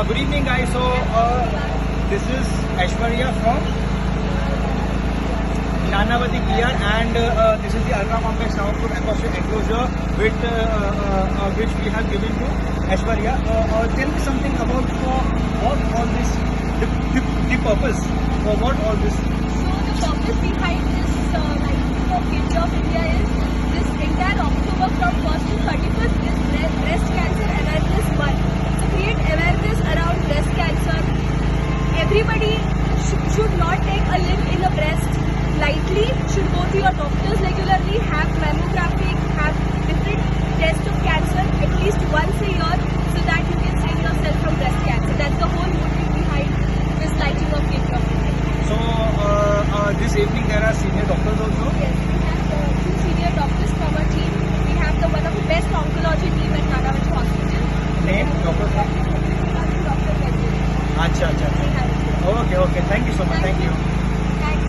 Good evening, guys. So, this is Aishwarya from Nanavati PR, and this is the ultra compact soundproof acoustic enclosure which we have given to Aishwarya. Tell me something about for what all this, the purpose for what all this. So the purpose behind this lighting of Gateway of India is this entire October from 1st to 31st is breast cancer awareness month. So create awareness around breast cancer. Everybody should not take a limb in the breast lightly, should go to your doctors regularly, have mammography, have different tests of cancer at least once a year so that you can save yourself from breast cancer. That's the whole motive behind this lighting of Gateway of India. So, this evening there are senior doctors also? Yes, we have two senior doctors from our team. We have one of the best oncology team at Nanavati Hospital. Name? Doctor name? Dr. Bajaj. Acha. Okay. Thank you so much. Thank you.